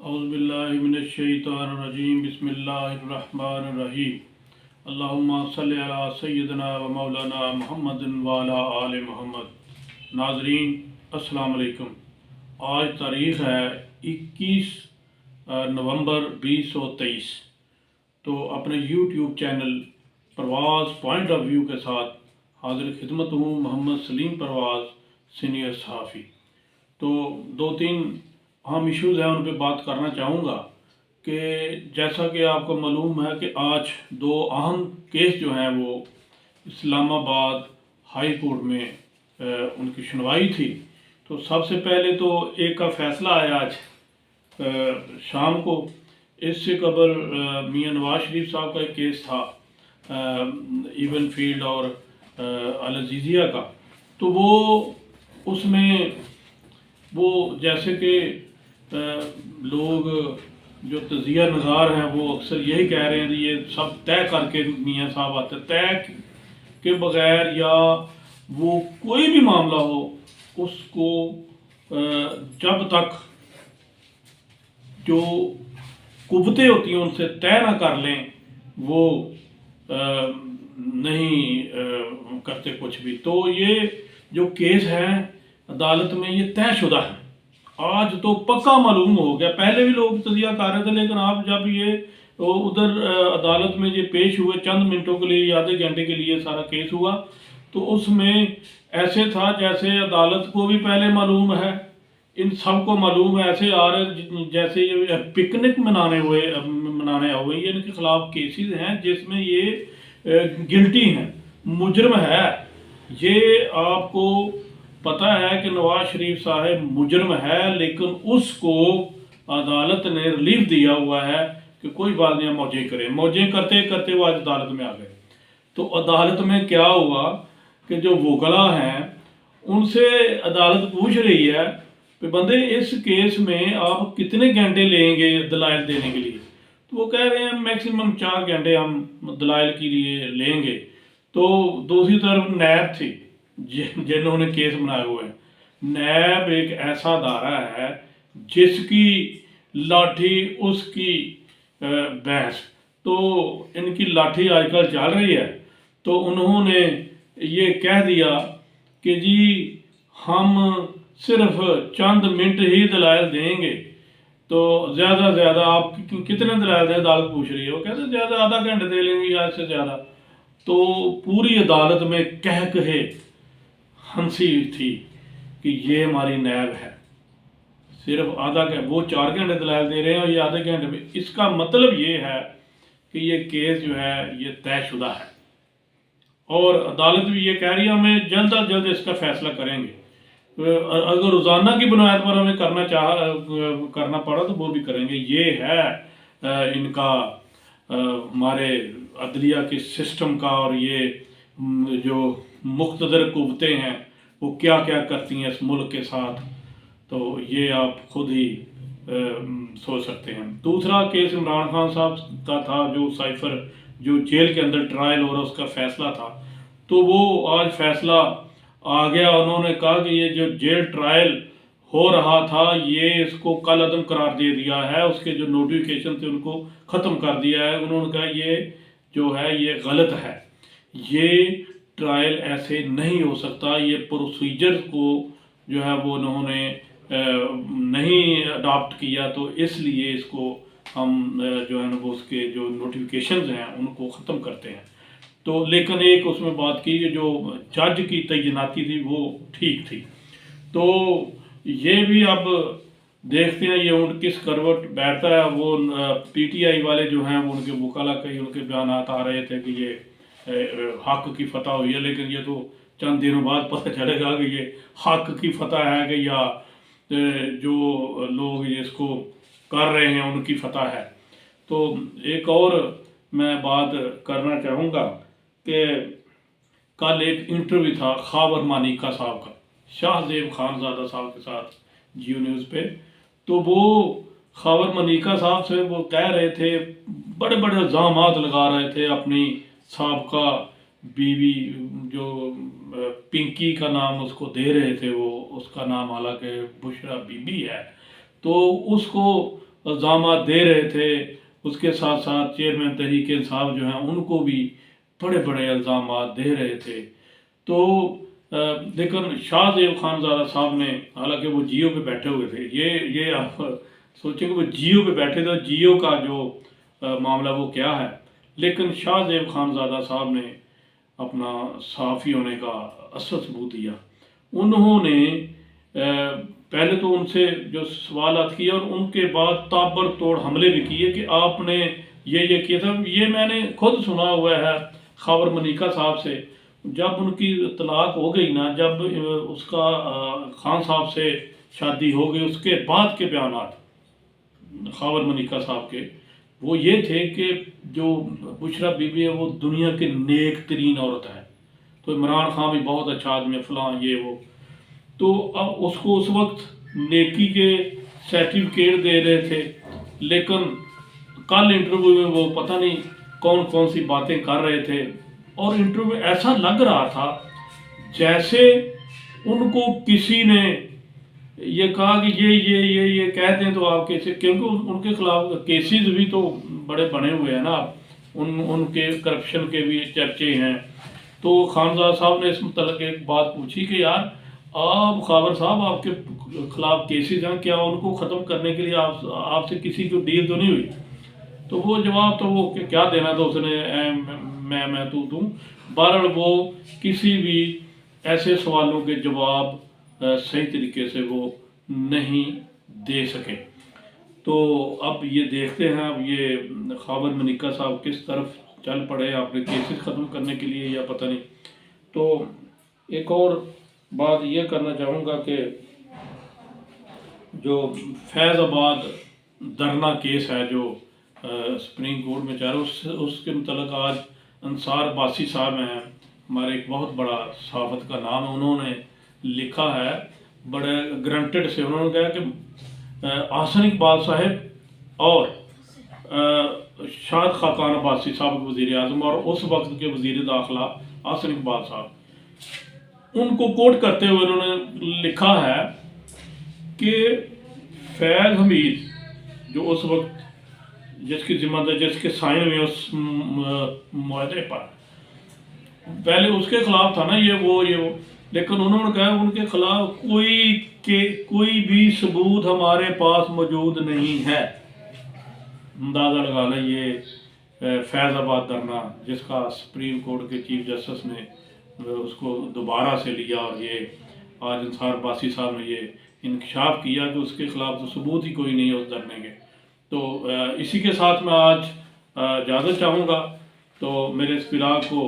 औज़ुबिल्लाहिमिनश्शैतानिर्रजीम बिस्मिल्लाहिर्रहमानिर्रहीम अल्लाहुम्मा सल्लि अला सय्यिदिना व मौलाना मुहम्मदिन व अला आले मुहम्मद। नाज़रीन अस्सलाम वालेकुम। आज तारीख़ है 21 नवंबर 2023। तो अपने YouTube channel Parwaz point of view के साथ हाज़िर खिदमत हूँ मोहम्मद सलीम परवाज़, सीनियर सहाफ़ी। तो दो तीन अहम इश्यूज़ हैं, उन पर बात करना चाहूँगा कि जैसा कि आपको मालूम है कि आज दो अहम केस जो हैं वो इस्लामाबाद हाई कोर्ट में उनकी सुनवाई थी। तो सबसे पहले तो एक का फ़ैसला आया आज शाम को। इससे कबल मियाँ नवाज शरीफ साहब का एक केस था इवन फील्ड और अल अज़ीज़िया का। तो वो उसमें वो जैसे कि लोग जो तजिया नज़ार हैं वो अक्सर यही कह रहे हैं कि ये सब तय करके मियाँ साहब आते, तय के बग़ैर या वो कोई भी मामला हो उसको जब तक जो कुव्वतें होती हैं उनसे तय ना कर लें वो नहीं करते कुछ भी। तो ये जो केस है अदालत में ये तयशुदा है। आज तो पक्का मालूम हो गया, पहले भी लोग तजिया कर रहे थे, लेकिन अब जब ये तो उधर अदालत में ये पेश हुए चंद मिनटों के लिए, आधे घंटे के लिए सारा केस हुआ, तो उसमें ऐसे था जैसे अदालत को भी पहले मालूम है, इन सब को मालूम है, ऐसे आ रहे जैसे ये पिकनिक मनाने हुए ये इनके खिलाफ केसेस हैं जिसमें ये गिल्टी हैं, मुजरम है। ये आपको पता है कि नवाज शरीफ साहब मुजरम है, लेकिन उसको अदालत ने रिलीफ दिया हुआ है कि कोई बात नहीं, मौजें करें। मौजें करते करते वो आज अदालत में आ गए। तो अदालत में क्या हुआ कि जो वकला हैं उनसे अदालत पूछ रही है कि बंदे इस केस में आप कितने घंटे लेंगे दलाइल देने के लिए। तो वो कह रहे हैं मैक्सिमम 4 घंटे हम दलाइल के लिए लेंगे। तो दूसरी तरफ नैब थी जिन्होंने केस बनाए हुए हैं। नैब एक ऐसा दायरा है जिसकी लाठी उसकी भैंस। तो इनकी लाठी आजकल चल रही है। तो उन्होंने ये कह दिया कि जी हम सिर्फ चंद मिनट ही दलाइल देंगे, तो ज़्यादा से ज़्यादा आप कितने दलाइल दें, अदालत पूछ रही है। वो कहते ज़्यादा आधा घंटे दे लेंगे या इससे ज़्यादा। तो पूरी अदालत में कह कहे हंसी थी कि ये हमारी नैब है, सिर्फ आधा घंटा, वो 4 घंटे दलाइल दे रहे हैं और ये आधे घंटे में। इसका मतलब ये है कि ये केस जो है ये तयशुदा है और अदालत भी ये कह रही है हमें जल्द अज जल्द इसका फैसला करेंगे। अगर रोज़ाना की बुनियाद पर हमें करना पड़ा तो वो भी करेंगे। ये है इनका हमारे अदलिया के सिस्टम का, और ये जो मुख्तदर कुव्वतें हैं वो क्या क्या करती हैं इस मुल्क के साथ, तो ये आप खुद ही सोच सकते हैं। दूसरा केस इमरान खान साहब का था, जो साइफर जो जेल के अंदर ट्रायल हो रहा उसका फैसला था। तो वो आज फैसला आ गया। उन्होंने कहा कि ये जो जेल ट्रायल हो रहा था ये इसको कल अदम करार दे दिया है, उसके जो नोटिफिकेशन थे उनको ख़त्म कर दिया है। उन्होंने कहा ये जो है ये गलत है, ये ट्रायल ऐसे नहीं हो सकता, ये प्रोसीजर को जो है वो उन्होंने नहीं अडॉप्ट किया, तो इसलिए इसको हम जो है ना वो उसके जो नोटिफिकेशंस हैं उनको ख़त्म करते हैं। तो लेकिन एक उसमें बात की कि जो जज की तैनाती थी वो ठीक थी। तो ये भी अब देखते हैं ये उन किस करवट बैठता है। वो पीटीआई वाले जो हैं वो उनके वकाला कई उनके बयान आ रहे थे कि ये हक की फतह हुई है, लेकिन ये तो चंद दिनों बाद पता चलेगा कि ये हक की फतह है कि या जो लोग इसको कर रहे हैं उनकी फतह है। तो एक और मैं बात करना चाहूँगा कि कल एक इंटरव्यू था खावर मानिका साहब का, शाहजेब खानजादा साहब के साथ जियो न्यूज़ पे। तो वो खावर मानिका साहब से वो कह रहे थे, बड़े बड़े इल्ज़ाम लगा रहे थे अपनी साबका बीवी जो पिंकी का नाम उसको दे रहे थे, वो उसका नाम हालांकि बुशरा बीबी है। तो उसको इल्ज़ाम दे रहे थे, उसके साथ साथ चेयरमैन तहरीक इंसाफ जो हैं उनको भी बड़े बड़े इल्ज़ाम दे रहे थे। तो लेकिन शाहज़ेब खानज़ादा साहब ने, हालांकि वो जियो पे बैठे हुए थे, ये आप सोचें कि वो जियो पे बैठे थे, जियो का जो मामला वो क्या है, लेकिन शाहज़ेब खानज़ादा साहब ने अपना सहाफ़ी होने का असल सबूत दिया। उन्होंने पहले तो उनसे जो सवालात किए और उनके बाद ताबड़तोड़ हमले भी किए कि आपने ये किया था। ये मैंने खुद सुना हुआ है खबर मलिका साहब से, जब उनकी तलाक हो गई ना, जब उसका खान साहब से शादी हो गई, उसके बाद के बयानात खबर मलिका साहब के वो ये थे कि जो बुशरा बीबी है वो दुनिया की नेक तरीन औरत है, तो इमरान खान भी बहुत अच्छा आदमी है, फलां ये वो। तो अब उसको उस वक्त नेकी के सर्टिफिकेट दे रहे थे, लेकिन कल इंटरव्यू में वो पता नहीं कौन कौन सी बातें कर रहे थे, और इंटरव्यू में ऐसा लग रहा था जैसे उनको किसी ने ये कहा कि ये कह दें तो आप कैसे, क्योंकि उनके खिलाफ केसेस भी तो बड़े बने हुए हैं ना, उनके करप्शन के भी चर्चे हैं। तो खानज़ादा साहब ने इस मतलब एक बात पूछी कि यार आप खबर साहब आपके खिलाफ केसेस हैं, क्या उनको ख़त्म करने के लिए आपसे किसी को डील तो नहीं हुई? तो वो जवाब तो वो क्या देना था उसने, मैं तू दूँ। बहरहाल वो किसी भी ऐसे सवालों के जवाब सही तरीके से वो नहीं दे सके। तो अब ये देखते हैं, अब ये खबर मलिका साहब किस तरफ चल पड़े अपने केसेस ख़त्म करने के लिए या पता नहीं। तो एक और बात ये करना चाहूँगा कि जो फैज़ाबाद धरना केस है जो सुप्रीम कोर्ट में चल रहा है, उसके मतलब आज अंसार बासी साहब हैं, हमारे एक बहुत बड़ा सहाफ़त का नाम है, उन्होंने लिखा है बड़े ग्रंटेड से, उन्होंने कहा कि आसन इकबाल साहब और शाद खाकान अब्बासी साहब वज़ीर आज़म और उस वक्त के वज़ीर दाखिला आसन इकबाल साहब, उनको कोट करते हुए उन्होंने लिखा है कि फैज़ हमीद जो उस वक्त जिसकी जिम्मेदारी जिसके साइन हुए उस मुआहदे पर, पहले उसके खिलाफ था ना ये वो, लेकिन उन्होंने कहा उनके खिलाफ कोई भी सबूत हमारे पास मौजूद नहीं है। अंदाज़ा लगा लें ये फैज़ाबाद धरना जिसका सुप्रीम कोर्ट के चीफ जस्टिस ने उसको दोबारा से लिया, और ये आज अंसार बासी साहब ने ये इंकशाफ किया कि उसके खिलाफ तो सबूत ही कोई नहीं है उस धरने के। तो इसी के साथ मैं आज इजाज़त चाहूँगा। तो मेरे इस ब्लॉग को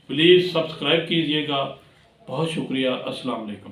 प्लीज़ सब्सक्राइब कीजिएगा। बहुत शुक्रिया। अस्सलाम वालेकुम।